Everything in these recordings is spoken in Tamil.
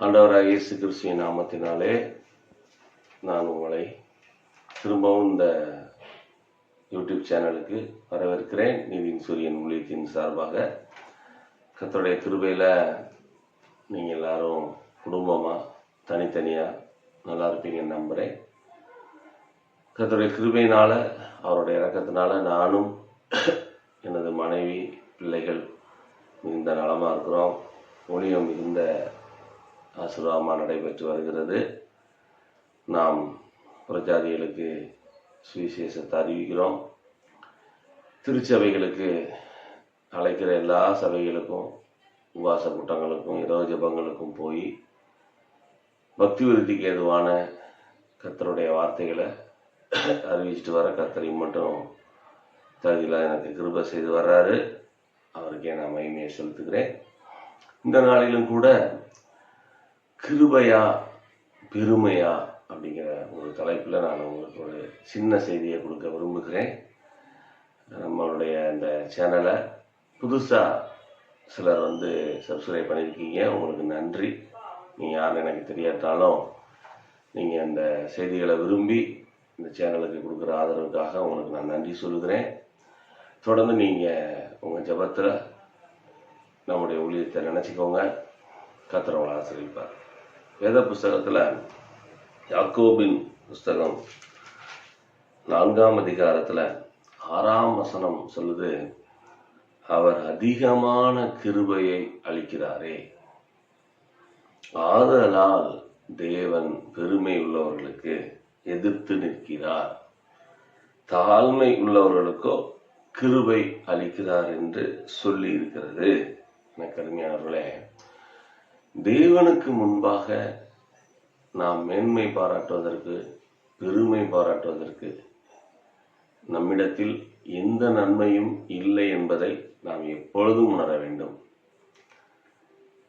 ஆண்டவராகிய இயேசு கிறிஸ்துவின் நாமத்தினாலே நான் உங்களை திரும்பவும் இந்த யூடியூப் சேனலுக்கு வரவேற்கிறேன். நீதியின் சூரியன் ஊழியத்தின் சார்பாக கர்த்தருடைய கிருபையில் நீங்கள் எல்லாரும் குடும்பமாக தனித்தனியாக நல்லா இருப்பீங்கன்னு நம்புகிறேன். கர்த்தருடைய கிருபையினால் அவருடைய இரக்கத்தினால நானும் எனது மனைவி பிள்ளைகள் மிகுந்த நலமாக இருக்கிறோம். ஊழியம் மிகுந்த ஆசீர்வாதமாக நடைபெற்று வருகிறது. நாம் புறஜாதிகளுக்கு சுவிசேஷத்தை அறிவிக்கிறோம். திருச்சபைகளுக்கு அழைக்கிற எல்லா சபைகளுக்கும் உபவாச கூட்டங்களுக்கும் இரவு ஜெபங்களுக்கும் போய் பக்தி விருத்திக்கு ஏதுவான கர்த்தருடைய வார்த்தைகளை அறிவிச்சிட்டு வர கர்த்தரை மட்டும் தகுதியில் எனக்கு கிருபை செய்து வர்றாரு. அவருக்கே நான் மகிமையை செலுத்துகிறேன். இந்த நாளிலும் கூட கிருபையா பெருமையா அப்படிங்கிற ஒரு தலைப்பில் நான் உங்களுக்கு ஒரு சின்ன செய்தியை கொடுக்க விரும்புகிறேன். நம்மளுடைய இந்த சேனலை புதுசாக சிலர் சப்ஸ்கிரைப் பண்ணியிருக்கீங்க. உங்களுக்கு நன்றி. நீங்கள் யாருன்னு எனக்கு தெரியாட்டாலும் நீங்கள் அந்த செய்திகளை விரும்பி இந்த சேனலுக்கு கொடுக்குற ஆதரவுக்காக உங்களுக்கு நான் நன்றி சொல்லுகிறேன். தொடர்ந்து நீங்கள் உங்கள் ஜெபத்தில் நம்முடைய ஊழியத்தை நினச்சிக்கோங்க. கர்த்தர் உங்களை ஆசீர்வதிப்பார். வேத புஸ்தகத்தில் யாக்கோபின் புஸ்தகம் 4ஆம் அதிகாரத்தில் 6ஆம் வசனம் சொல்லுது, அவர் அதிகமான கிருபையை அளிக்கிறாரே, ஆதலால் தேவன் பெருமை உள்ளவர்களுக்கு எதிர்த்து நிற்கிறார், தாழ்மை உள்ளவர்களுக்கோ கிருபை அளிக்கிறார் என்று சொல்லி இருக்கிறது. எனக்கு அருமையானவர்களே, தேவனுக்கு முன்பாக நாம் மேன்மை பாராட்டுவதற்கு பெருமை பாராட்டுவதற்கு நம்மிடத்தில் எந்த நன்மையும் இல்லை என்பதை நாம் எப்பொழுதும் உணர வேண்டும்.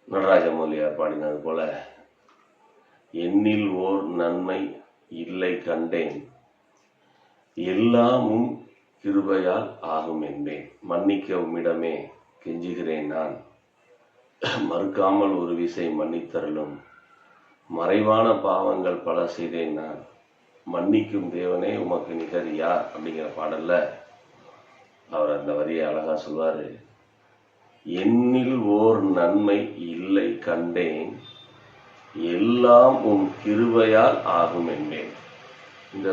நடராஜ மௌலியார் பாடினது போல, என்னில் ஓர் நன்மை இல்லை கண்டேன், எல்லாமும் கிருபையால் ஆகும் என்பேன், மன்னிக்க உம்மிடமே கெஞ்சுகிறேன் நான், மறுக்காமல் ஒரு விசை மன்னித்தருளும், மறைவான பாவங்கள் பல செய்தேன் நான், மன்னிக்கும் தேவனே உமக்கு நிகர் யார் அப்படிங்கிற பாடல்ல அவர் அந்த வரியை அழகா சொல்வாரு. என்னில் ஓர் நன்மை இல்லை கண்டேன், எல்லாம் உம் கிருபையால் ஆகும் என்பேன். இந்த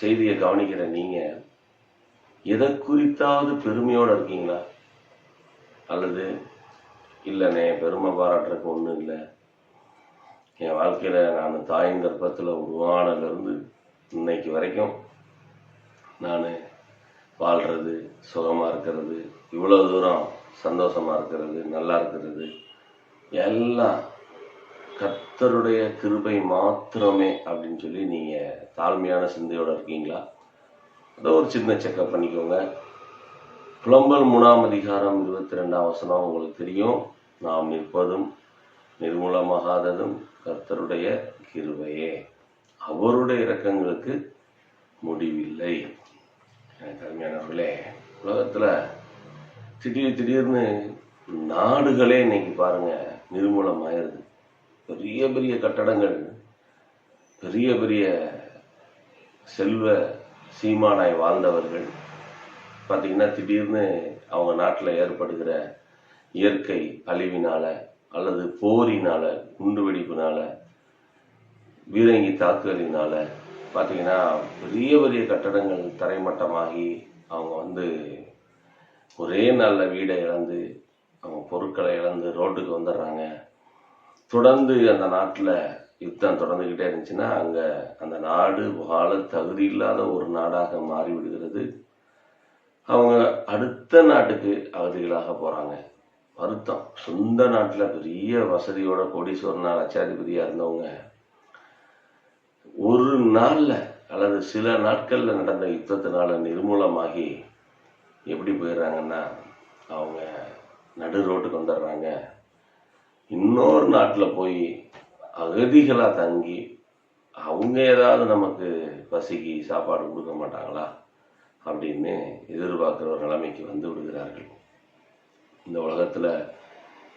செய்தியை கவனிக்கிற நீங்க எதை குறித்தாவது பெருமையோடு இருக்கீங்களா? அல்லது இல்லைண்ணே பெருமை பாராட்டுறதுக்கு ஒன்றும் இல்லை, என் வாழ்க்கையில் நான் தாயின் கர்ப்பத்தில் உருவானதுலேருந்து இன்னைக்கு வரைக்கும் நான் வாழ்கிறது, சுகமாக இருக்கிறது, இவ்வளோ தூரம் சந்தோஷமாக இருக்கிறது, நல்லா இருக்கிறது எல்லாம் கர்த்தருடைய கிருபை மாத்திரமே அப்படின்னு சொல்லி நீங்கள் தாழ்மையான சிந்தையோடு இருக்கீங்களா? அதை ஒரு சின்ன செக்கப் பண்ணிக்கோங்க. புலம்பல் 3ஆம் அதிகாரம் 22ஆம் வசனம் உங்களுக்கு தெரியும். நாம் நிற்பதும் நிர்மூலமாகாததும் கர்த்தருடைய கிருபையே, அவருடைய இரக்கங்களுக்கு முடிவில்லை. எனக்கு அருமையானவர்களே, உலகத்தில் திடீர்னு நாடுகளே இன்னைக்கு பாருங்க நிர்மூலமாயிருது. பெரிய பெரிய கட்டடங்கள், பெரிய பெரிய செல்வ சீமானாய் வாழ்ந்தவர்கள் பார்த்தீங்கன்னா திடீர்னு அவங்க நாட்டில் ஏற்படுகிற இயற்கை அழிவினால அல்லது போரினால, குண்டு வெடிப்புனால, பீரங்கி தாக்குதலினால பார்த்தீங்கன்னா பெரிய பெரிய கட்டடங்கள் தரைமட்டமாகி அவங்க ஒரே நாளில் வீடை இழந்து அவங்க பொருட்களை இழந்து ரோட்டுக்கு வந்துடுறாங்க. தொடர்ந்து அந்த நாட்டில் யுத்தம் தொடர்ந்துக்கிட்டே இருந்துச்சுன்னா அங்கே அந்த நாடு வாழ தகுதி இல்லாத ஒரு நாடாக மாறிவிடுகிறது. அவங்க அடுத்த நாட்டுக்கு அகதிகளாக போகிறாங்க. வருத்தம். சொந்த நாட்டில் பெரிய வசதியோட கோடீஸ்வரனா லட்சாதிபதியாக இருந்தவங்க ஒரு நாளில் அல்லது சில நாட்களில் நடந்த யுத்தத்தினால நிர்மூலமாகி எப்படி போயிடுறாங்கன்னா அவங்க நடு ரோட்டுக்கு வந்துடுறாங்க. இன்னொரு நாட்டில் போய் அகதிகளாக தங்கி அவங்க ஏதாவது நமக்கு பசிக்கு சாப்பாடு கொடுக்க மாட்டாங்களா அப்படின்னு எதிர்பார்க்குற ஒரு நிலைமைக்கு வந்து விடுகிறார்கள். இந்த உலகத்தில்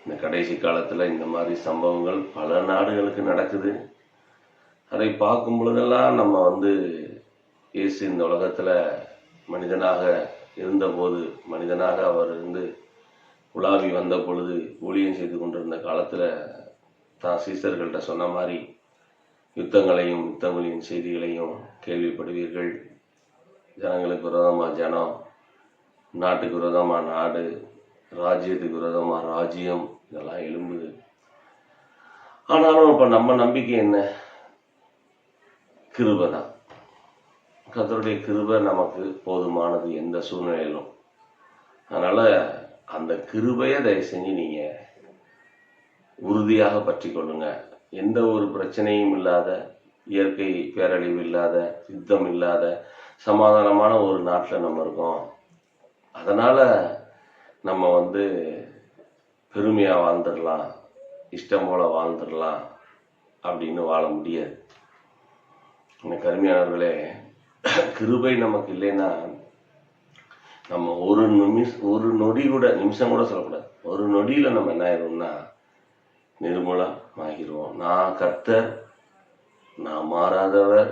இந்த கடைசி காலத்தில் இந்த மாதிரி சம்பவங்கள் பல நாடுகளுக்கு நடக்குது. அதை பார்க்கும் பொழுதெல்லாம் நம்ம இயேசு இந்த உலகத்தில் மனிதனாக இருந்தபோது, மனிதனாக அவர் உலாவி வந்த பொழுது, ஊழியம் செய்து கொண்டிருந்த காலத்தில் தான் சீசர்கள்ட்ட சொன்ன மாதிரி யுத்தங்களையும் யுத்தங்களின் செய்திகளையும் கேள்விப்படுவீர்கள். ஜனங்களுக்கு விரோதமாக ஜனம், நாட்டுக்கு விரோதமாக நாடு, ராஜ்யத்துக்கு விரோதமாக ராஜ்யம், இதெல்லாம் எழும்புது. ஆனாலும் இப்போ நம்ம நம்பிக்கை என்ன? கிருபை தான். கர்த்தருடைய கிருபை நமக்கு போதுமானது எந்த சூழ்நிலையிலும். அதனால அந்த கிருபையை தயவு செஞ்சு நீங்க உறுதியாக பற்றி கொள்ளுங்க. எந்த ஒரு பிரச்சனையும் இல்லாத, இயற்கை பேரழிவு இல்லாத, யுத்தம் இல்லாத சமாதானமான ஒரு நாட்டில் நம்ம இருக்கோம். அதனால நம்ம பெருமையா வாழ்ந்துடலாம், இஷ்டம் போல வாழ்ந்துடலாம் அப்படின்னு வாழ முடியாது. கருமையானவர்களே, கிருபை நமக்கு இல்லைன்னா நம்ம ஒரு நொடி கூட, நிமிஷம் கூட சொல்லக்கூடாது, ஒரு நொடியில நம்ம என்ன ஆயிடும்னா நிர்மூலமாகிடுவோம். நான் கர்த்தர், நான் மாறாதவர்,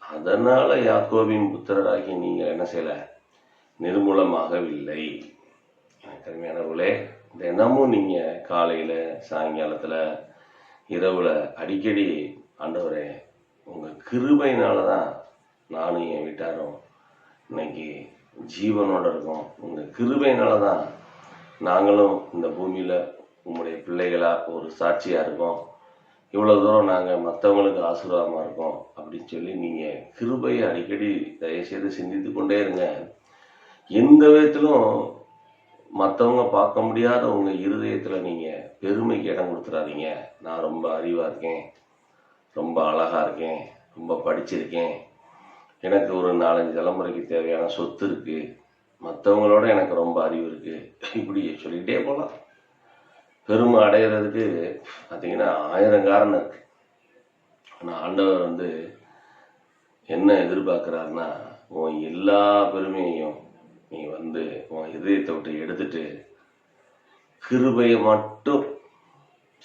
அதனால யாக்கோபின் புத்திரராகி நீங்கள் என்ன செய்யல, நிர்மூலமாகவில்லை. கருமையானவர்களே, தினமும் நீங்க காலையில, சாயங்காலத்துல, இரவுல அடிக்கடி ஆண்டவரே உங்க கிருபையினாலதான் நானும் என் வீட்டாரும் இன்னைக்கு ஜீவனோட இருக்கோம். உங்க கிருபையினாலதான் நாங்களும் இந்த பூமியில உங்களுடைய பிள்ளைகளா ஒரு சாட்சியா இருக்கோம். இவ்வளவு தூரம் நாங்க மற்றவங்களுக்கு ஆசீர்வாதமா இருக்கோம் அப்படின்னு சொல்லி நீங்க கிருபையை அடிக்கடி தயவுசெய்து சிந்தித்து கொண்டே இருங்க. எந்த விதத்திலும் மற்றவங்க பார்க்க முடியாத உங்க இருதயத்துல நீங்க பெருமைக்கு இடம் கொடுத்துடாதீங்க. நான் ரொம்ப அறிவா இருக்கேன், ரொம்ப அழகா இருக்கேன், ரொம்ப படிச்சிருக்கேன், எனக்கு ஒரு 4-5 தலைமுறைக்கு தேவையான சொத்து இருக்கு, மற்றவங்களோட எனக்கு ரொம்ப அறிவு இருக்கு, இப்படி சொல்லிக்கிட்டே போகலாம். பெருமை அடைகிறதுக்கு பார்த்தீங்கன்னா 1000 காரணம் இருக்கு. ஆனால் ஆண்டவர் என்ன எதிர்பார்க்கிறாருன்னா, உன் எல்லா பெருமையையும் நீ உன் இதயத்தை விட்டு எடுத்துட்டு கிருபையை மட்டும்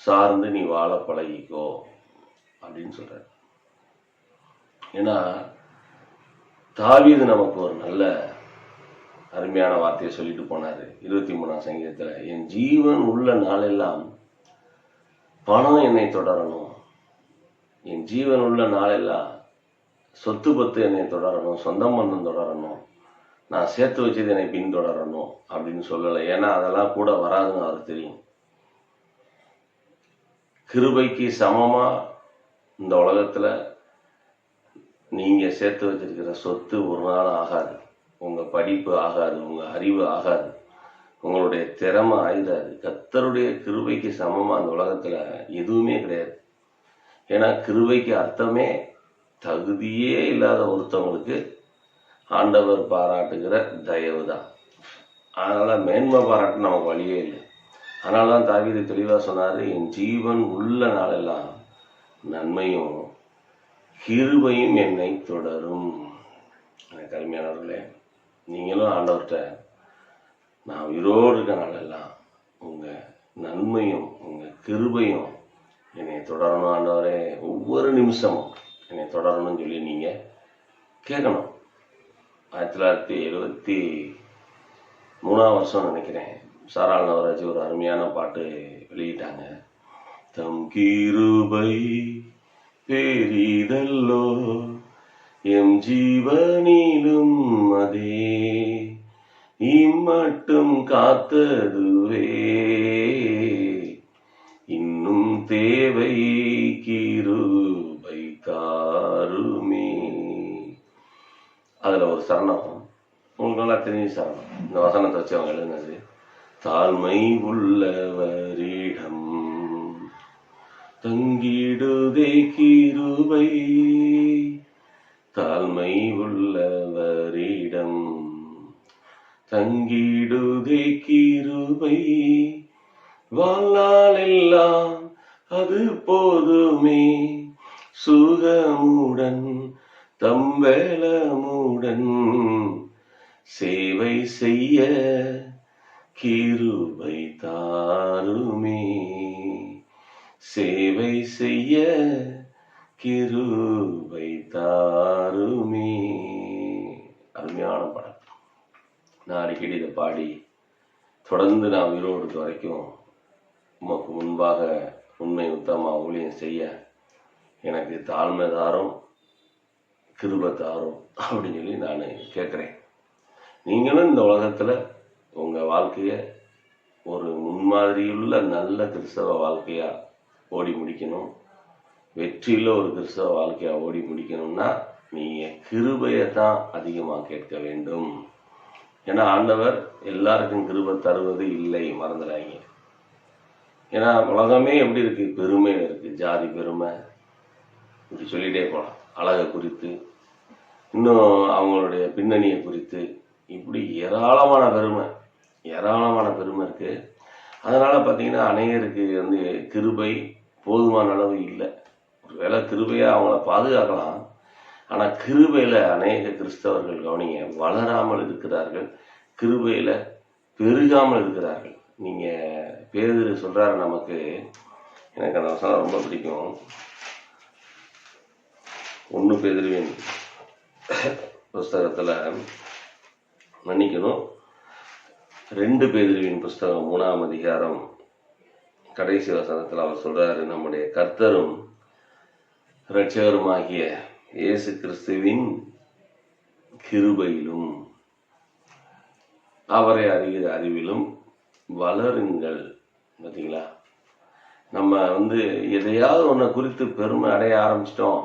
சார்ந்து நீ வாழ பழகிக்கோ அப்படின்னு சொல்றாரு. ஏன்னா தாவீது நமக்கு ஒரு நல்ல அருமையான வார்த்தையை சொல்லிட்டு போனாரு 23ஆம் சங்கீதத்துல, என் ஜீவன் உள்ள நாளெல்லாம் பணம் என்னை தொடரணும், என் ஜீவன் உள்ள நாளெல்லாம் சொத்து பத்து என்னை தொடரணும், சொந்தம் பந்தம் தொடரணும், நான் சேர்த்து வச்சது என்னை பின்தொடரணும் அப்படின்னு சொல்லலை. ஏன்னா அதெல்லாம் கூட வராதுன்னு அவருக்கு தெரியும். கிருபைக்கு சமமா இந்த உலகத்துல நீங்க சேர்த்து வச்சிருக்கிற சொத்து ஒரு நாள் ஆகாது, உங்க படிப்பு ஆகாது, உங்க அறிவு ஆகாது, உங்களுடைய திறமை ஆயிடாது. கர்த்தருடைய கிருபைக்கு சமமா அந்த உலகத்துல எதுவுமே கிடையாது. ஏன்னா கிருபைக்கு அர்த்தமே தகுதியே இல்லாத ஒருத்தவங்களுக்கு ஆண்டவர் பாராட்டுகிற தயவு தான். அதனால மேன்மை பாராட்டு நமக்கு வழியே இல்லை. அதனாலதான் தாவீது தெளிவா சொன்னாரு, என் ஜீவன் உள்ள நாளெல்லாம் நன்மையும் கிருபையும் என்னை தொடரும். கருமையானவர்களே, நீங்களும் ஆண்டவர்கிட்ட நான் உயிரோடு இருக்க நாளெல்லாம் உங்க நன்மையும் உங்க கிருபையும் என்னை தொடரணும் ஆண்டவரே, ஒவ்வொரு நிமிஷமும் என்னை தொடரணும்னு சொல்லி நீங்க கேட்கணும். 1973 நினைக்கிறேன், சாராள் நவராஜ் ஒரு அருமையான பாட்டு வெளியிட்டாங்க. தம் கிருபை பெரிதல்லோ எம் ஜீவனிலும் அதே இம்மட்டும் காத்ததுவே இன்னும் தேவை கிருபை தாருமே. அதுல ஒரு சரணம் உங்களுக்கு நல்லா தெரிஞ்ச சரணம். இந்த வசனத்தை வச்சு அவங்க எழுதினது, தாழ்மை உள்ளவரிடம் தங்கிடுதே கிருபை, தாழ்மை உள்ளவரிடம் தங்கிடுதே கிருபை, வாழ்நாளெல்லாம் அது போதுமே, சுகமுடன் தம்பலமுடன் சேவை செய்ய கிருபை தாருமே, சேவை செய்ய கிருபை தாருமே. அருமையான படம். நான் அடிக்கடி இதை பாடி தொடர்ந்து நான் உயிரோடு இருக்க வரைக்கும் உமக்கு முன்பாக உண்மை உத்தமா ஊழியம் செய்ய எனக்கு தாழ்மை தாரும், கிருபை தாரும் அப்படின்னு சொல்லி நான் கேட்குறேன். நீங்களும் இந்த உலகத்தில் உங்கள் வாழ்க்கையை ஒரு முன்மாதிரியுள்ள நல்ல கிறிஸ்தவ வாழ்க்கையாக ஓடி முடிக்கணும், வெற்றியுள்ள ஒரு கிறிஸ்தவ வாழ்க்கையாக ஓடி முடிக்கணும்னா நீங்கள் கிருபையை தான் அதிகமாக கேட்க வேண்டும். ஏன்னா ஆண்டவர் எல்லாருக்கும் கிருபை தருவது இல்லை, மறந்துடாங்க. ஏன்னா உலகமே எப்படி இருக்கு, பெருமையில் இருக்கு. ஜாதி பெருமை, இப்படி சொல்லிட்டே போகலாம். அழகை குறித்து, இன்னும் அவங்களுடைய பின்னணியை குறித்து, இப்படி ஏராளமான பெருமை இருக்கு. அதனால பார்த்தீங்கன்னா அநேகருக்கு கிருபை போதுமான அளவு இல்லை. ஒருவேளை கிருபையா அவங்கள பாதுகாக்கலாம், ஆனால் கிருபையில அநேக கிறிஸ்தவர்கள் கவனிங்க வளராமல் இருக்கிறார்கள், கிருபையில பெருகாமல் இருக்கிறார்கள். நீங்க பேதுரு சொல்றாரு நமக்கு, எனக்கு அந்த வசனம் ரொம்ப பிடிக்கும். 1 பேதுருவின் புஸ்தகத்துல மன்னிக்கணும் 2 பேதுருவின் புஸ்தகம் 3ஆம் அதிகாரம் கடைசி வசனத்தில் அவர் சொல்றாரு, நம்முடைய கர்த்தரும் இரட்சகருமாகிய இயேசு கிறிஸ்துவின் கிருபையிலும் அவரை அறிகிற அறிவிலும் வளருங்கள். பார்த்தீங்களா, நம்ம எதையாவது ஒன்றை குறித்து பெருமை அடைய ஆரம்பிச்சிட்டோம்.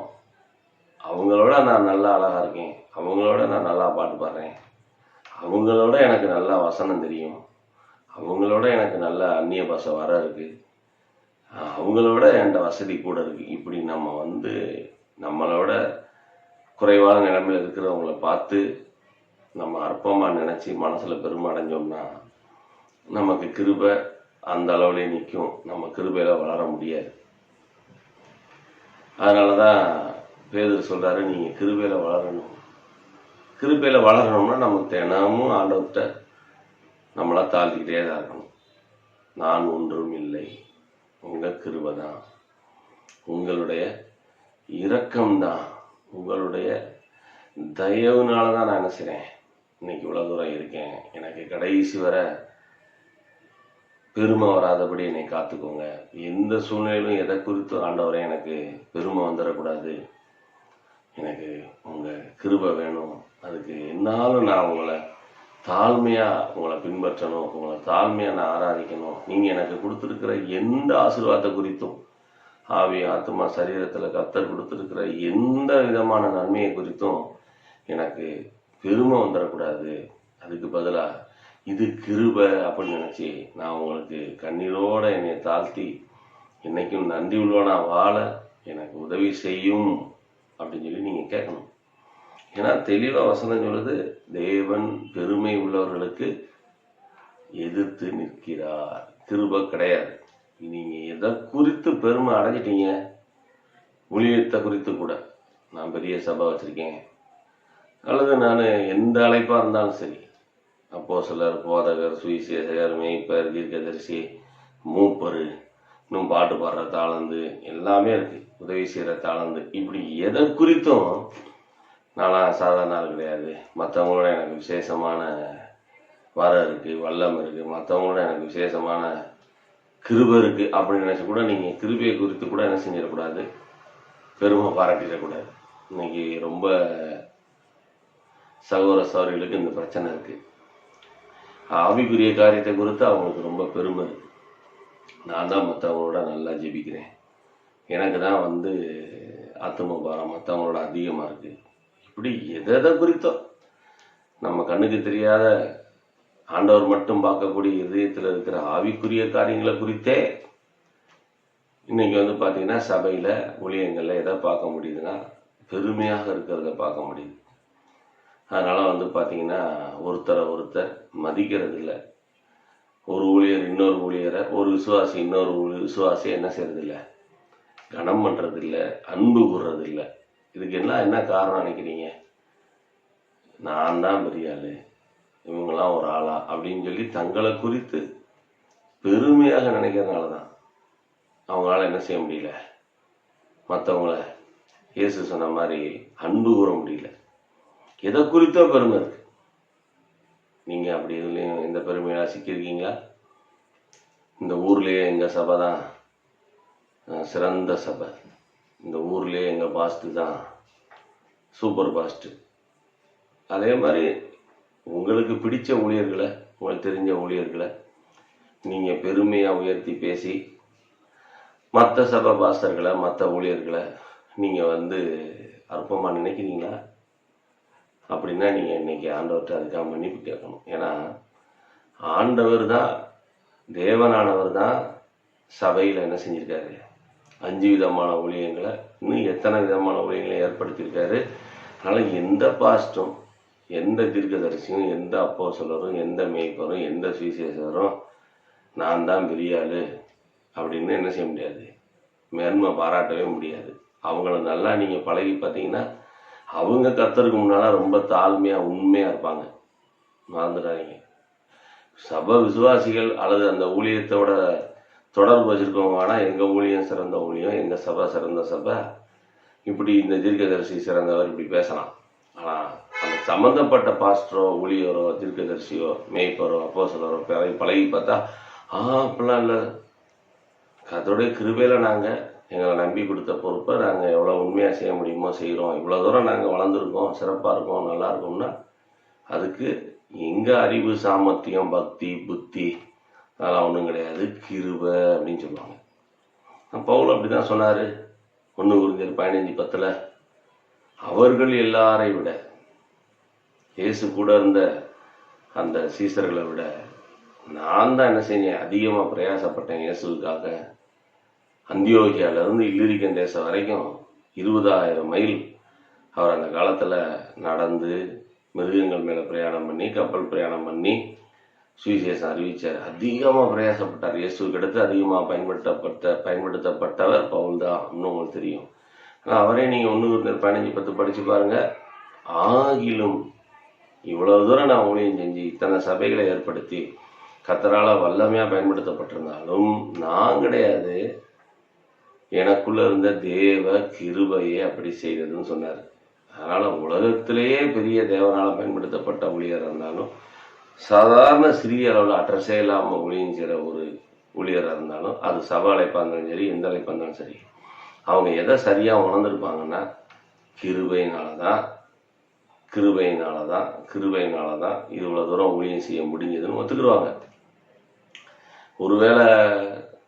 அவங்களோட நான் நல்லா அழகா இருக்கேன், அவங்களோட நான் நல்லா பாட்டு பாடுறேன், அவங்களோட எனக்கு நல்லா வசனம் தெரியும், அவங்களோட எனக்கு நல்ல அந்நிய பாஷை வர இருக்கு, அவங்களோட என்கிட்ட வசதி கூட இருக்கு, இப்படி நம்ம நம்மளோட குறைவான நிலைமையில் இருக்கிறவங்கள பார்த்து நம்ம அற்பமாக நினச்சி மனசில் பெருமை அடைஞ்சோம்னா நமக்கு கிருபை அந்த அளவுலேயே நிற்கும், நம்ம கிருபையில் வளர முடியாது. அதனால தான் பேதுரு சொல்கிறாரு, நீங்கள் கிருபையில் வளரணும். கிருபையில் வளரணும்னா நம்ம தினமும் ஆண்டவர்கிட்ட நம்மளா தாழ்த்திக்கிட்டே தான் இருக்கணும். நான் ஒன்றும் இல்லை, உங்கள் கிருபை தான், உங்களுடைய இரக்கம்தான், உங்களுடைய தயவுனால தான் நான் என்ன செய்கிறேன், இன்னைக்கு இவ்வளோ தூரம் இருக்கேன். எனக்கு கடைசி வர பெருமை வராதபடி என்னை காத்துக்கோங்க. எந்த சூழ்நிலையிலும் எதை குறித்தும் ஆண்டவரே எனக்கு பெருமை வந்துடக்கூடாது, எனக்கு உங்கள் கிருபை வேணும், அதுக்கு என்னாலும் நான் உங்களை பின்பற்றணும், உங்களை தாழ்மையாக நான் ஆராதிக்கணும். நீங்கள் எனக்கு கொடுத்துருக்கிற எந்த ஆசீர்வாதத்தை குறித்தும், ஆவி ஆத்மா சரீரத்தில் கர்த்தர் கொடுத்துருக்கிற எந்த விதமான நன்மையை குறித்தும் எனக்கு பெருமை வந்துடக்கூடாது. அதுக்கு பதிலாக இது கிருபை அப்படின்னு நினச்சி நான் உங்களுக்கு கண்ணீரோட என்னை தாழ்த்தி என்னைக்கும் நன்றி உள்ளவனா வாழ எனக்கு உதவி செய்யும் அப்படின்னு சொல்லி நீங்கள் கேட்கணும். ஏன்னா தெளிவாக வசனம் சொல்லுது, தேவன் பெருமை உள்ளவர்களுக்கு எதிர்த்து நிற்கிறார், கிருபை கிடையாது. நீங்கள் எதை குறித்து பெருமை அடைஞ்சிட்டீங்க, ஊழியத்தை குறித்து கூட, நான் பெரிய சபை வச்சுருக்கேன், அல்லது நான் எந்த அழைப்பாக இருந்தாலும் சரி, அப்போஸ்தலர், போதகர், சுவிசேஷகர், மேய்ப்பர், தீர்க்கதரிசி, மூப்பர், இன்னும் பாட்டு பாடுற தாளந்து எல்லாமே இருக்குது, உதவி செய்கிற தாளந்து, இப்படி எதை குறித்தும் நான்லாம் சாதாரண ஆள் கிடையாது. மற்றவங்களோட எனக்கு விசேஷமான வரம் இருக்குது, வல்லம் இருக்குது, மற்றவங்களோட எனக்கு விசேஷமான கிருபை இருக்குது அப்படின்னு நினச்சி கூட நீங்கள் கிருபையை குறித்து கூட என்ன செஞ்சிடக்கூடாது, பெருமை பாராட்டிடக்கூடாது. இன்னைக்கு ரொம்ப சகோதர சகோதரிகளுக்கு இந்த பிரச்சனை இருக்குது. ஆவிக்குரிய காரியத்தை குறித்து அவங்களுக்கு ரொம்ப பெருமை இருக்குது. நான் தான் மற்றவங்களோட நல்லா ஜெபிக்கிறேன், எனக்கு தான் ஆத்தும பாரம் மற்றவங்களோட அதிகமாக இருக்குது. இப்படி எதை குறித்தோ நம்ம கண்ணுக்கு தெரியாத ஆண்டவர் மட்டும் பார்க்கக்கூடிய இதயத்தில் இருக்கிற ஆவிக்குரிய காரியங்களை குறித்தே இன்னைக்கு பார்த்தீங்கன்னா சபையில் ஊழியங்களில் எதை பார்க்க முடியுதுன்னா பெருமையாக இருக்கிறத பார்க்க முடியுது. அதனால் பார்த்தீங்கன்னா ஒருத்தர் மதிக்கிறது இல்லை. ஒரு ஊழியர் இன்னொரு ஊழியரை, ஒரு விசுவாசி இன்னொரு விசுவாசியை என்ன செய்யறதில்லை, கனம் பண்ணுறதில்லை, அன்பு கூறுறதில்லை. இதுக்கு என்ன காரணம் நினைக்கிறீங்க? நான் தான் பெரிய ஆள், இவங்கெல்லாம் ஒரு ஆளா அப்படின்னு சொல்லி தங்களை குறித்து பெருமையாக நினைக்கிறதுனால தான் அவங்களால என்ன செய்ய முடியல, மற்றவங்கள இயேசு சொன்ன மாதிரி அன்பு கூற முடியல. எதை குறித்தோ பெருமை இருக்கு. நீங்க அப்படி இதுலயும் இந்த பெருமையெல்லாம் சிக்கியிருக்கீங்களா? இந்த ஊர்லயே எங்க சபை தான் சிறந்த சபை, இந்த ஊர்லயே எங்க பாஸ்ட் தான் சூப்பர் பாஸ்ட். அதே மாதிரி உங்களுக்கு பிடிச்ச ஊழியர்களை, உங்களுக்கு தெரிஞ்ச ஊழியர்களை நீங்க பெருமையா உயர்த்தி பேசி மற்ற சபை பாஸ்டர்களை, மற்ற ஊழியர்களை நீங்க அற்பமா நினைக்கிறீங்களா? அப்படின்னா நீங்க இன்னைக்கு ஆண்டவர்கிட்ட அதுக்காக மன்னிப்பு கேட்கணும். ஏன்னா ஆண்டவர் தான், தேவனானவர் தான் சபையில என்ன செஞ்சிருக்காரு, 5 விதமான ஊழியங்களை, இன்னும் எத்தனை விதமான ஊழியங்களை ஏற்படுத்தியிருக்காரு. அதனால எந்த பாஸ்டும், எந்த தீர்க்கதரிசியும், எந்த அப்போஸ்தலரும், எந்த மேய்ப்பரும், எந்த சுவிசேஷரும் நான் தான் பெரிய ஆளு அப்படின்னு என்ன செய்ய முடியாது, மேன்மை பாராட்டவே முடியாது. அவங்கள நல்லா நீங்க பழகி பார்த்தீங்கன்னா அவங்க கர்த்தருக்கு முன்னால ரொம்ப தாழ்மையா உண்மையா இருப்பாங்க. மறந்துடாதீங்க. சபை விசுவாசிகள் அல்லது அந்த ஊழியத்தோட தொடர்பு வச்சிருக்கவங்க வேணா எங்க ஊழியம் சிறந்த ஊழியம், எங்க சபை சிறந்த சபை, இப்படி இந்த தீர்க்கதரிசி சிறந்தவர் இப்படி பேசலாம். ஆனா அந்த சம்பந்தப்பட்ட பாஸ்டரோ, ஊழியரோ, தீர்க்கதரிசியோ, மேய்ப்பரோ, அப்போஸ்தலரோ பழகி பார்த்தா அப்படிலாம் இல்லை, கர்த்தருடைய கிருபையில நாங்க எங்களை நம்பி கொடுத்த பொறுப்பை நாங்கள் எவ்வளோ உண்மையாக செய்ய முடியுமோ செய்கிறோம், இவ்வளோ தூரம் நாங்கள் வளர்ந்துருக்கோம், சிறப்பாக இருக்கோம், நல்லா இருக்கோம்னா அதுக்கு எங்கள் அறிவு, சாமர்த்தியம், பக்தி, புத்தி அதெல்லாம் ஒன்றும் கிடையாது, கிருபை அப்படின்னு சொல்லுவாங்க. பவுல் அப்படி தான் சொன்னார். 1 கொரிந்தியர் 15:10 அவர்கள் எல்லாரை விட, இயேசு கூட இருந்த அந்த சீசர்களை விட நான் தான் என்ன செஞ்சேன், அதிகமாக பிரயாசப்பட்டேன் இயேசுக்காக. அந்தியோகியாவிலிருந்து இல்லிரிக்கன் தேசம் வரைக்கும் 20,000 மைல் அவர் அந்த காலத்தில் நடந்து, மிருகங்கள் மேலே பிரயாணம் பண்ணி, கப்பல் பிரயாணம் பண்ணி சுவிசேஷம் அறிவிச்சார். அதிகமாக பிரயாசப்பட்டார். இயேசுக்கு அடுத்து அதிகமாக பயன்படுத்தப்பட்டவர் பவுல் தான், இன்னும் உங்களுக்கு தெரியும். ஆனால் அவரே நீங்கள் 1 கொரிந்தியர் 15:10 படித்து பாருங்க. ஆகிலும் இவ்வளவு தூரம் நான் ஊழியம் செஞ்சு இத்தனை சபைகளை ஏற்படுத்தி கர்த்தரால வல்லமையாக பயன்படுத்தப்பட்டிருந்தாலும் நான் கிடையாது, எனக்குள்ள இருந்த தேவ கிருபையே அப்படி செய்ததுன்னு சொன்னார். அதனால உலகத்திலேயே பெரிய தேவனால பயன்படுத்தப்பட்ட ஊழியராக இருந்தாலும், சாதாரண சிறிய அளவில் அட்ரஸே இல்லாமல் ஊழியம் செய்கிற ஒரு ஊழியராக இருந்தாலும், அது சபை அழைப்பாக இருந்தாலும் சரி, எந்த அழைப்பாக இருந்தாலும் சரி, அவங்க எதை சரியாக உணர்ந்திருப்பாங்கன்னா கிருபையினாலதான் இவ்வளோ தூரம் ஊழியம் செய்ய முடிஞ்சதுன்னு ஒத்துக்குருவாங்க. ஒருவேளை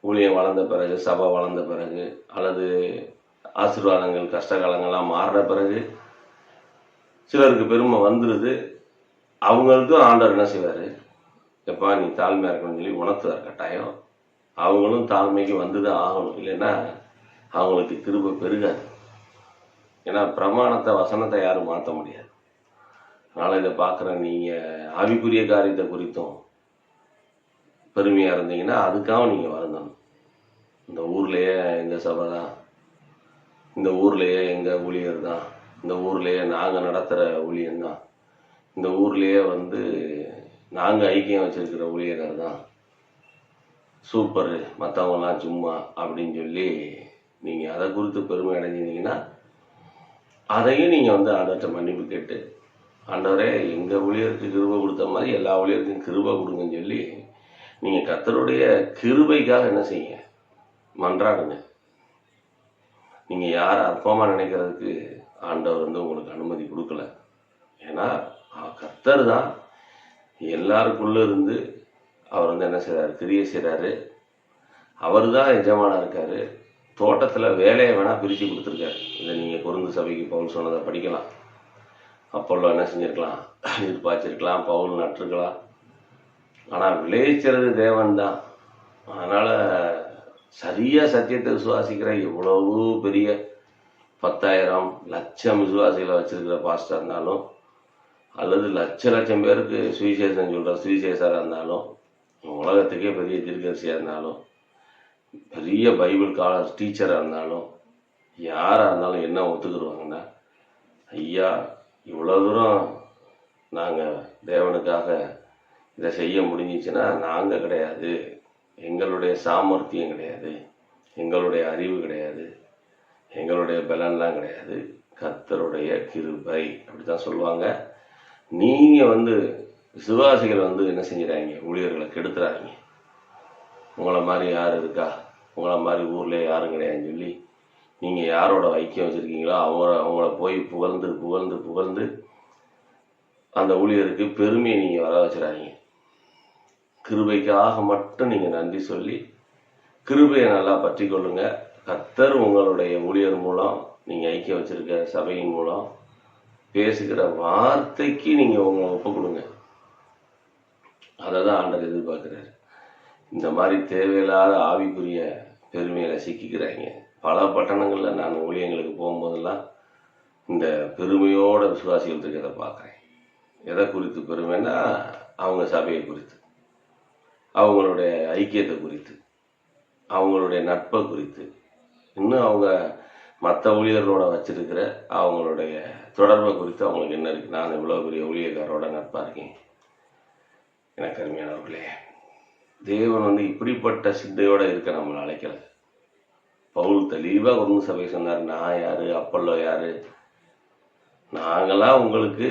ஊழியம் வளர்ந்த பிறகு, சபை வளர்ந்த பிறகு, அல்லது ஆசீர்வாதங்கள் கஷ்டகாலங்கள்லாம் மாறின பிறகு சிலருக்கு பெருமை வந்துடுது. அவங்களுக்கும் ஆண்டவர் என்ன செய்வார், எப்பா நீ தாழ்மையாக இருக்கணும்னு சொல்லி உணர்த்துவார் கட்டாயம். அவங்களும் தாழ்மைக்கு வந்துதான் ஆகணும், இல்லைன்னா அவங்களுக்கு கிருபை பெருகாது. ஏன்னா பிரமாணத்தை, வசனத்தை யாரும் மாற்ற முடியாது. அதனால் இதை பார்க்குற நீங்கள் ஆவிக்குரிய காரியத்தை குறித்தும் பெருமையாக இருந்தீங்கன்னா அதுக்காக நீங்கள் வருந்தணும். இந்த ஊர்லேயே எங்கள் சபை தான், இந்த ஊர்லேயே எங்கள் ஊழியர் தான், இந்த ஊர்லேயே நாங்கள் நடத்துகிற ஊழியர்தான், இந்த ஊர்லேயே நாங்கள் ஐக்கியம் வச்சிருக்கிற ஊழியர்கள் தான் சூப்பரு, மற்றவங்கலாம் சும்மா அப்படின்னு சொல்லி நீங்கள் அதை குறித்து பெருமை அடைஞ்சிருந்தீங்கன்னா அதையும் நீங்கள் ஆண்டவர்கிட்ட மன்னிப்பு கேட்டு, ஆண்டவரே எங்கள் ஊழியருக்கு கிருபை கொடுத்த மாதிரி எல்லா ஊழியருக்கும் கிருபை கொடுங்கன்னு சொல்லி நீங்கள் கர்த்தருடைய கிருபைக்காக என்ன செய்யுங்க, மன்றாடுங்க. நீங்கள் யார் அற்பமாக நினைக்கிறதுக்கு ஆண்டவர் உங்களுக்கு அனுமதி கொடுக்கல. ஏன்னா கர்த்தர் தான் எல்லாருக்குள்ள இருந்து அவர் என்ன செய்கிறாரு, கிரியை செய்கிறாரு. அவர் தான் எஜமானா இருக்காரு. தோட்டத்தில் வேலையை வேணால் பிரித்து கொடுத்துருக்காரு. இதை நீங்கள் கொரிந்து சபைக்கு பவுல் சொன்னதை படிக்கலாம். அப்போல்லாம் என்ன செஞ்சுருக்கலாம், எதிர்பார்த்திருக்கலாம், பவுல் நட்டுருக்கலாம். ஆனால் விளைவிக்கிறது தேவன் தான். அதனால் சரியாக சத்தியத்தை விசுவாசிக்கிற எவ்வளவு பெரிய 10,000 லட்சம் விசுவாசிகளை வச்சிருக்கிற பாஸ்டர் இருந்தாலும், அல்லது லட்சம் பேருக்கு சுவிசேஷம் சொல்கிற சுவிசேஷராக இருந்தாலும், உலகத்துக்கே பெரிய தீர்க்கதரிசியாக இருந்தாலும், பெரிய பைபிள் காலர் டீச்சராக இருந்தாலும், யாராக இருந்தாலும் என்ன ஒத்துக்குருவாங்கன்னா, ஐயா இவ்வளோ தூரம் நாங்கள் தேவனுக்காக இதை செய்ய முடிஞ்சிச்சுன்னா நாங்கள் கிடையாது, எங்களுடைய சாமர்த்தியம் கிடையாது, எங்களுடைய அறிவு கிடையாது, எங்களுடைய பலன்லாம் கிடையாது, கர்த்தருடைய கிருபை அப்படித்தான் சொல்லுவாங்க. நீங்கள் விசுவாசிகள் என்ன செஞ்சிடாங்க, ஊழியர்களை கெடுத்துறாங்க. உங்களை மாதிரி யார் இருக்கா, உங்களை மாதிரி ஊரில் யாரும் கிடையாதுன்னு சொல்லி நீங்கள் யாரோட ஐக்கியம் வச்சுருக்கீங்களோ அவங்கள போய் புகழ்ந்து புகழ்ந்து புகழ்ந்து அந்த ஊழியருக்கு பெருமையை நீங்கள் வர வச்சுறாங்க. கிருபைக்காக மட்டும் நீங்கள் நன்றி சொல்லி கிருபையை நல்லா பற்றி கொள்ளுங்க. கர்த்தர் உங்களுடைய ஊழியர் மூலம், நீங்கள் ஐக்கியம் வச்சிருக்க சபையின் மூலம் பேசுகிற வார்த்தைக்கு நீங்கள் உங்களை ஒப்பு கொடுங்க. அதை தான் ஆண்டவர் எதிர்பார்க்குறாரு. இந்த மாதிரி தேவையில்லாத ஆவிக்குரிய பெருமையில சிக்கிக்கிறாங்க. பல பட்டணங்களில் நான் ஊழியங்களுக்கு போகும்போதெல்லாம் இந்த பெருமையோட விசுவாசிகள் இருக்கிறத பார்க்குறேன். எதை குறித்து பெருமைன்னா, அவங்க சபையை குறித்து, அவங்களுடைய ஐக்கியத்தை குறித்து, அவங்களுடைய நட்பை குறித்து, இன்னும் அவங்க மற்ற ஊழியர்களோட வச்சிருக்கிற அவங்களுடைய தொடர்பை குறித்து அவங்களுக்கு என்ன இருக்குது. நான் இவ்வளோ பெரிய ஊழியக்காரோட நட்பாக இருக்கேன். எனக்கு அருமையானவர்களே, தேவன் இப்படிப்பட்ட சிந்தையோடு இருக்க நம்மளை அழைக்கல. பவுல் தெளிவாக ஒரு சபை சொன்னார், நான் யாரு, அப்பல்லோ யாரு, நாங்களாம் உங்களுக்கு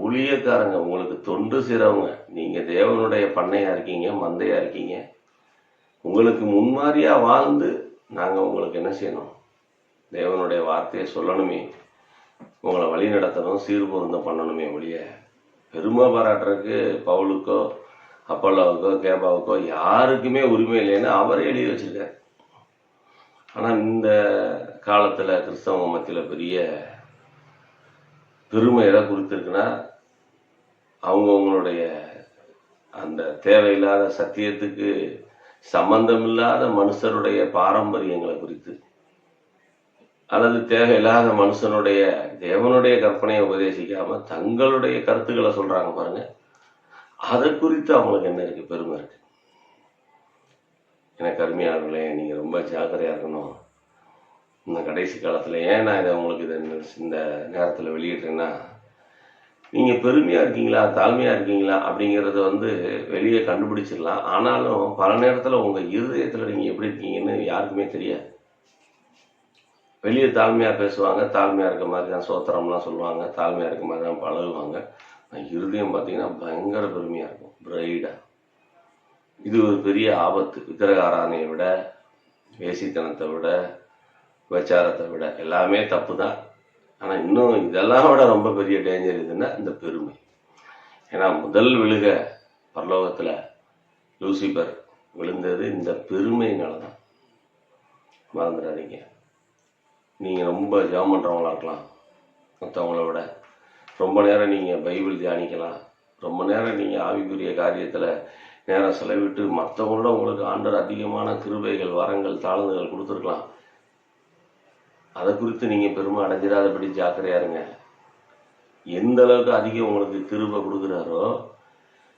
ஊழியக்காரங்க, உங்களுக்கு தொண்டு செய்கிறவங்க. நீங்கள் தேவனுடைய பண்ணையா இருக்கீங்க, மந்தையா இருக்கீங்க. உங்களுக்கு முன்மாதிரியா வாழ்ந்து நாங்கள் உங்களுக்கு என்ன செய்யணும், தேவனுடைய வார்த்தையை சொல்லணுமே, உங்களை வழி நடத்தணும், சீர்பொருந்தம் பண்ணணுமே ஒழிய பெருமை பாராட்டுறதுக்கு பவுலுக்கோ அப்பல்லாவுக்கோ கேபாவுக்கோ யாருக்குமே உரிமை இல்லைன்னு அவரே எழுதி வச்சிருக்காரு. ஆனால் இந்த காலத்தில் கிறிஸ்தவ மத்தியில் பெரிய பெருமை எதை குறித்திருக்குன்னா, அவங்கவுங்களுடைய அந்த தேவையில்லாத சத்தியத்துக்கு சம்பந்தமில்லாத மனுஷருடைய பாரம்பரியங்களை குறித்து, அல்லது தேவையில்லாத மனுஷனுடைய தேவனுடைய கற்பனையை உபதேசிக்காம தங்களுடைய கருத்துக்களை சொல்றாங்க பாருங்க. அதை குறித்து அவங்களுக்கு என்ன இருக்கு, பெருமை இருக்கு. எனக்கு அருமையானவர்களே, நீங்க ரொம்ப ஜாக்கிரதையா இருக்கணும். இந்த கடைசி காலத்துல ஏன் நான் இதை உங்களுக்கு இந்த நேரத்தில் வெளியிடுறேன்னா, நீங்க பெருமையா இருக்கீங்களா தாழ்மையா இருக்கீங்களா அப்படிங்கிறத வெளியே கண்டுபிடிச்சிடலாம். ஆனாலும் பல நேரத்துல உங்க இருதயத்துல நீங்க எப்படி இருக்கீங்கன்னு யாருக்குமே தெரியாது. வெளியே தாழ்மையா பேசுவாங்க, தாழ்மையா இருக்க மாதிரி தான் சோத்திரம்லாம் சொல்லுவாங்க, தாழ்மையா இருக்க மாதிரி தான் பழகுவாங்க. இருதயம் பார்த்தீங்கன்னா பயங்கர பெருமையா இருக்கும், பிரைடா. இது ஒரு பெரிய ஆபத்து. விக்கிரக ஆராதனையை விட, வேசித்தனத்தை விட, விபச்சாரத்தை விட எல்லாமே தப்பு தான். ஆனால் இன்னும் இதெல்லாம் விட ரொம்ப பெரிய டேஞ்சர் எதுன்னா இந்த பெருமை. ஏன்னா முதல் விழுக பரலோகத்தில் லூசிபர் விழுந்தது இந்த பெருமையினால தான். மறந்துடாதீங்க. நீங்கள் ரொம்ப ஜெபம் பண்ணுறவங்களா இருக்கலாம், மற்றவங்கள விட ரொம்ப நேரம் நீங்கள் பைபிள் தியானிக்கலாம், ரொம்ப நேரம் நீங்கள் ஆவிக்குரிய காரியத்தில் நேரம் செலவிட்டு மற்றவங்களோட உங்களுக்கு ஆண்டவர் அதிகமான கிருபைகள், வரங்கள், தாழ்ந்துகள் கொடுத்துருக்கலாம். அதை குறித்து நீங்கள் பெருமை அடைஞ்சிடாதபடி ஜாக்கிரதையா இருங்க. எந்த அளவுக்கு அதிகம் உங்களுக்கு கிருபை கொடுக்குறாரோ,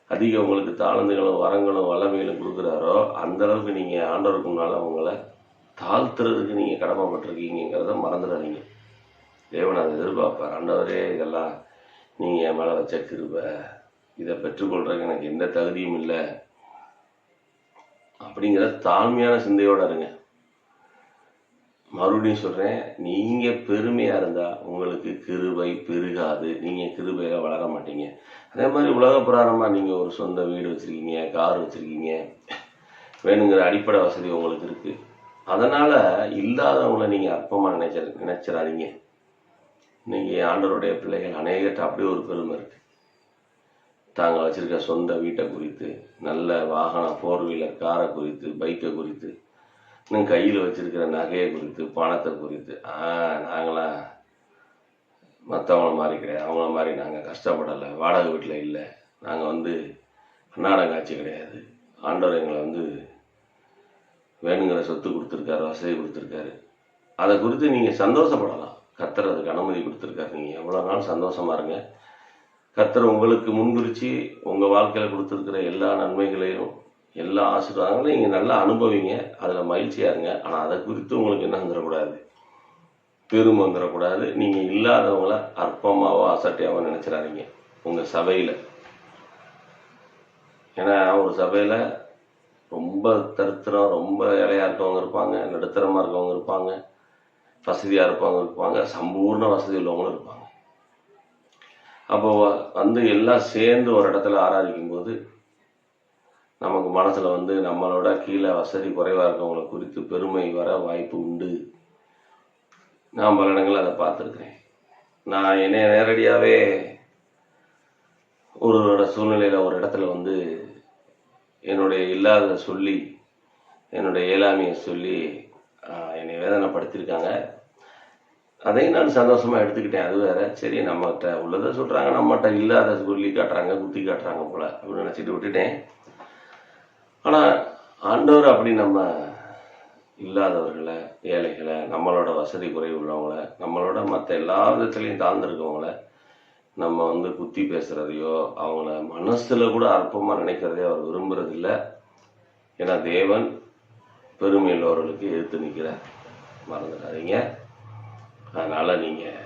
அதிகம் உங்களுக்கு தாழ்ந்துகளும் வரங்களும் வல்லமைகளும் கொடுக்குறாரோ, அந்த அளவுக்கு நீங்கள் ஆண்டவருக்கு முன்னால் அவங்கள தாழ்த்துறதுக்கு நீங்கள் கடமைப்பட்டிருக்கீங்கிறத மறந்துடாதீங்க. தேவன் அதை எதிர்பார்ப்பார். ஆண்டவரே, இதெல்லாம் நீங்கள் என் மேலே வச்ச கிருபை, இதை பெற்றுக்கொள்றதுக்கு எனக்கு எந்த தகுதியும் இல்லை அப்படிங்கிற தாழ்மையான சிந்தையோடு இருங்க. மறுபடியும் சொல்கிறேன், நீங்கள் பெருமையாக இருந்தால் உங்களுக்கு கிருபை பெருகாது, நீங்கள் கிருபையில் வளர மாட்டீங்க. அதே மாதிரி உலக பிரகாரமாக நீங்கள் ஒரு சொந்த வீடு வச்சுருக்கீங்க, கார் வச்சுருக்கீங்க, வேணுங்கிற அடிப்படை வசதி உங்களுக்கு இருக்குது. அதனால் இல்லாதவங்களை நீங்கள் அற்பமாக நினைச்சிடாதீங்க. இன்னைக்கு ஆண்டவருடைய பிள்ளைகள் அநேகத்தை அப்படியே ஒரு பெருமை இருக்குது. தாங்க வச்சுருக்க சொந்த வீட்டை குறித்து, நல்ல வாகனம், 4 வீலர் காரை குறித்து, பைக்கை குறித்து, இன்னும் கையில் வச்சிருக்கிற நகையை குறித்து, பணத்தை குறித்து, நாங்களாம் மற்றவங்கள மாதிரி கிடையாது, அவங்கள மாதிரி நாங்கள் கஷ்டப்படலை, வாடகை வீட்டில் இல்லை, நாங்கள் அன்னாடம் காட்சி கிடையாது, ஆண்டவர் எங்களை வேணுங்கிற சொத்து கொடுத்துருக்காரு, வசதி கொடுத்துருக்காரு, அதை குறித்து நீங்கள் சந்தோஷப்படலாம். கர்த்தர் அதுக்கு அனுமதி கொடுத்துருக்காரு. நீங்கள் எவ்வளோ நாள் சந்தோஷமாக இருங்க. கர்த்தர் உங்களுக்கு முன்குறித்து உங்கள் வாழ்க்கையில் கொடுத்துருக்கிற எல்லா நன்மைகளையும், எல்லா ஆசீர்வாதங்களையும் நீங்கள் நல்லா அனுபவிங்க, அதில் மகிழ்ச்சியாக இருங்க. ஆனால் அதை குறித்து உங்களுக்கு என்ன வந்துடக்கூடாது, பெருமை வந்துடக்கூடாது. நீங்கள் இல்லாதவங்கள அற்பமாவோ அசட்டையாவோ நினச்சிடாதீங்க. உங்கள் சபையில். ஏன்னா ஒரு சபையில் ரொம்ப தரித்திரம், ரொம்ப இலையாக இருக்கவங்க இருப்பாங்க, நடுத்தரமாக இருக்கவங்க இருப்பாங்க, வசதியாக இருப்பவங்க இருப்பாங்க, சம்பூர்ண வசதி உள்ளவங்களும் இருப்பாங்க. அப்போ வந்து எல்லாம் சேர்ந்து ஒரு இடத்துல ஆராதிக்கும் போது நமக்கு மனசில் நம்மளோட கீழே வசதி குறைவாக இருக்கவங்களை குறித்து பெருமை வர வாய்ப்பு உண்டு. நான் பல இடங்களில் அதை பார்த்துருக்குறேன். நான் என்னைய நேரடியாகவே ஒரு சூழ்நிலையில் ஒரு இடத்துல என்னுடைய இல்லாத சொல்லி, என்னுடைய இயலாமையை சொல்லி என்னை வேதனைப்படுத்தியிருக்காங்க. அதையும் நான் சந்தோஷமாக எடுத்துக்கிட்டேன். அது வேற. சரி, நம்மகிட்ட உள்ளதை சொல்கிறாங்க, நம்மகிட்ட இல்லாத சொல்லி காட்டுறாங்க, குத்தி காட்டுறாங்க போல அப்படின்னு நினச்சிட்டு விட்டுட்டேன். ஆனால் ஆண்டவர் அப்படி நம்ம இல்லாதவர்களை, ஏழைகளை, நம்மளோட வசதி குறைவு உள்ளவங்கள, நம்மளோட மற்ற எல்லா விதத்துலையும் தாழ்ந்திருக்கவங்கள நம்ம குத்தி பேசுகிறதையோ அவங்கள மனசில் கூட அற்பமாக நினைக்கிறதையோ அவர் விரும்புறதில்லை. ஏன்னா தேவன் பெருமை உள்ளவர்களுக்கு எதிர்த்து நிற்கிறார், மறந்துடாதீங்க. அதனால் நீங்கள்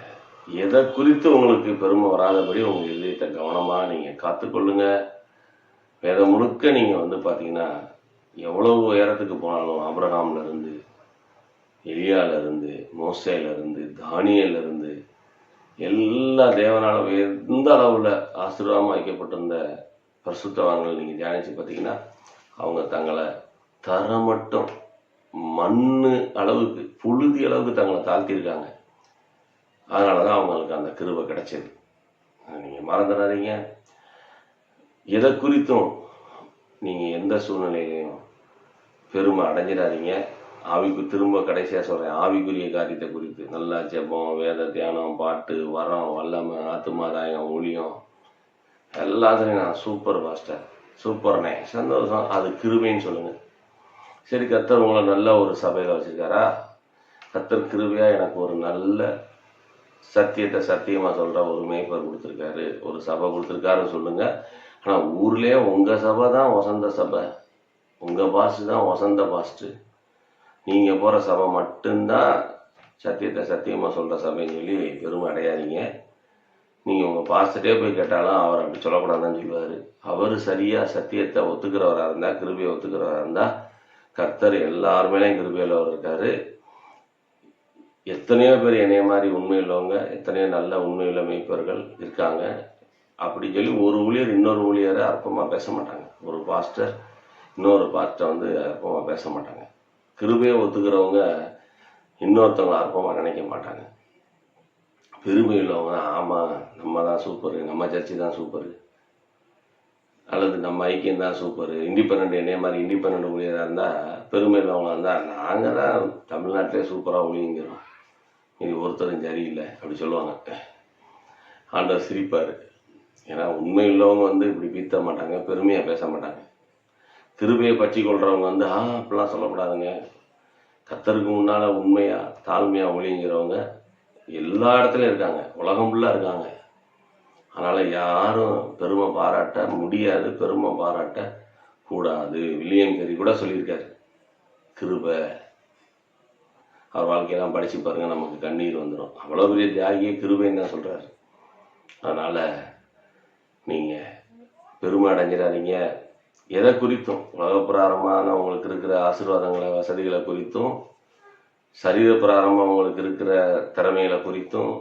எதை குறித்து உங்களுக்கு பெருமை வராதபடி உங்கள் இதயத்தை கவனமாக நீங்கள் காத்துக்கொள்ளுங்க. வேதம் முழுக்க நீங்கள் பார்த்தீங்கன்னா எவ்வளவு உயரத்துக்கு போனாலும் ஆபிரகாம்லேருந்து, எலியாவிலேருந்து, மோசேலேருந்து, தானியேலிருந்து எல்லா தேவனால எந்த அளவில் ஆசீர்வாதமாக வைக்கப்பட்டிருந்த பரிசுத்தவான்கள் நீங்கள் தியானித்து பார்த்தீங்கன்னா அவங்க தங்களை தரமட்டும் மண்ணு அளவுக்கு, புழுதி அளவுக்கு தங்களை தாழ்த்தியிருக்காங்க. அதனால தான் அவங்களுக்கு அந்த கிருபை கிடைச்சது. நீங்கள் மறந்துடாதீங்க. எதை குறித்தும் நீங்கள் எந்த சூழ்நிலையிலையும் பெருமை அடைஞ்சிடாதீங்க. திரும்ப கடைசியாக சொல்கிறேன், ஆவிக்குரிய காரியத்தை குறித்து நல்லா ஜெபம், வேத தியானம், பாட்டு, வரம், வல்லமை, ஆத்துமாதாயம், ஊழியம் எல்லாத்துலையும் நான் சூப்பர் பாஸ்டர், சூப்பர்னே, சந்தோஷம், அது கிருபைன்னு சொல்லுங்கள். சரி, கர்த்தர் உங்களை நல்ல ஒரு சபையில் வச்சுருக்காரா? கர்த்தர் கிருபையாக எனக்கு ஒரு நல்ல சத்தியத்தை சத்தியமாக சொல்கிற ஒரு மேய்ப்பர் கொடுத்துருக்காரு, ஒரு சபை கொடுத்துருக்காருன்னு சொல்லுங்கள். ஆனால் ஊர்லேயே உங்கள் சபை தான் வசந்த சபை, உங்கள் பாஸ்ட் தான் வசந்த பாஸ்ட்டு, நீங்கள் போகிற சபை மட்டும்தான் சத்தியத்தை சத்தியமாக சொல்கிற சபைன்னு சொல்லி பெருமை அடையாதீங்க. நீங்கள் உங்கள் பாஸ்டர்டே போய் கேட்டாலும் அவர் அப்படி சொல்லக்கூடாதுன்னு சொல்லுவார். அவர் சரியாக சத்தியத்தை ஒத்துக்கிறவராக இருந்தால், கிருபையை ஒத்துக்கிறவராக இருந்தால் கர்த்தர் எல்லாருமேலேயும் கிருபையில் அவர் இருக்கார். எத்தனையோ பேர் என்னைய மாதிரி உண்மையுள்ளவங்க, எத்தனையோ நல்ல உண்மையுள்ள மேய்ப்பர்கள் இருக்காங்க. அப்படி சொல்லி ஒரு ஊழியர் இன்னொரு ஊழியரை அற்பமாக பேச மாட்டாங்க. ஒரு பாஸ்டர் இன்னொரு பாஸ்டரை அற்பமாக பேச மாட்டாங்க. கிருபையை ஒத்துக்கிறவங்க இன்னொருத்தவங்களை அற்பமாக நினைக்க மாட்டாங்க. பெருமை உள்ளவங்க தான், ஆமாம் நம்ம தான் சூப்பரு, நம்ம சர்ச்சு தான் சூப்பரு, அல்லது நம்ம ஐக்கியம் தான் சூப்பரு, இண்டிபெண்ட் என்னைய மாதிரி இண்டிபெண்ட் ஊழியராக இருந்தால், பெருமை உள்ளவங்களாக இருந்தால் நாங்கள் தான் தமிழ்நாட்டிலே சூப்பராக ஊழியங்கிறோம், இது ஒருத்தரும் சரியில்லை அப்படி சொல்லுவாங்க. ஆண்டவர் சிரிப்பார். ஏன்னா உண்மை உள்ளவங்க இப்படி பீத்த மாட்டாங்க, பெருமையாக பேச மாட்டாங்க. கிருபையை பற்றி கொள்றவங்க அப்படிலாம் சொல்லக்கூடாதுங்க. கர்த்தருக்கு முன்னால் உண்மையாக தாழ்மையாக ஊழியங்கிறவங்க எல்லா இடத்துலையும் இருக்காங்க, உலகம் ஃபுல்லாக இருக்காங்க. அதனால் யாரும் பெருமை பாராட்ட முடியாது, பெருமை பாராட்ட கூடாது. வில்லியம் கேரி கூட சொல்லியிருக்காரு, கிருபை. அவர் வாழ்க்கையெல்லாம் படித்து பாருங்கள், நமக்கு கண்ணீர் வந்துடும். அவ்வளோ பெரிய தியாகியே கிருபைன்னு தான் சொல்கிறாரு. அதனால் நீங்கள் பெருமை அடைஞ்சிடாதீங்க. எதை குறித்தும், உலகப்பிராரமான உங்களுக்கு இருக்கிற ஆசீர்வாதங்களை, வசதிகளை குறித்தும், சரீர பிராரமாக உங்களுக்கு இருக்கிற திறமைகளை குறித்தும்,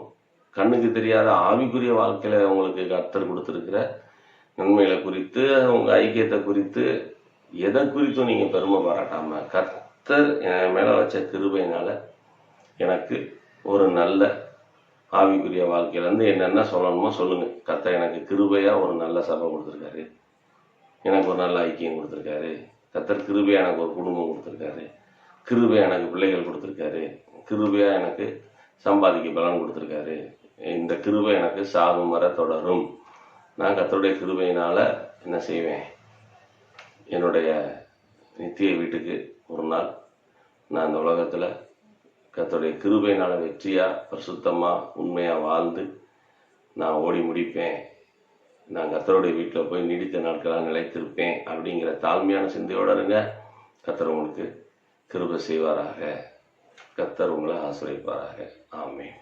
கண்ணுக்கு தெரியாத ஆவிக்குரிய வாழ்க்கையில் உங்களுக்கு கர்த்தர் கொடுத்துருக்கிற நன்மைகளை குறித்து, உங்கள் ஐக்கியத்தை குறித்து, எதை குறித்தும் நீங்கள் பெருமை பாராட்டாமல், கர்த்தர் என் மேலே வச்ச கிருபையினால் எனக்கு ஒரு நல்ல ஆவிக்குரிய வாழ்க்கையிலேருந்து என்னென்ன சொல்லணுமோ சொல்லுங்கள். கர்த்தர் எனக்கு கிருபையாக ஒரு நல்ல சபை கொடுத்துருக்காரு, எனக்கு ஒரு நல்ல ஐக்கியம் கொடுத்துருக்காரு, கர்த்தர் கிருபையாக எனக்கு ஒரு குடும்பம் கொடுத்துருக்காரு, கிருபையாக எனக்கு பிள்ளைகள் கொடுத்துருக்காரு, கிருபையாக எனக்கு சம்பாதிக்க பலன் கொடுத்துருக்காரு, இந்த கிருபை எனக்கு சாகும் வர தொடரும். நான் கர்த்தருடைய கிருபையினால் என்ன செய்வேன், என்னுடைய நித்திய வீட்டுக்கு ஒரு நாள் நான் இந்த உலகத்தில் கர்த்தருடைய கிருபையினால் வெற்றியாக, பரிசுத்தமாக, உண்மையாக வாழ்ந்து நான் ஓடி முடிப்பேன். நான் கர்த்தருடைய வீட்டில் போய் நீடித்த நாட்களாக நிலைத்திருப்பேன் அப்படிங்கிற தாழ்மையான சிந்தையோடு இருங்க. கர்த்தர் உங்களுக்கு கிருபை செய்வாராக. கர்த்தர் உங்களை ஆசீர்வதிப்பாராக. ஆமென்.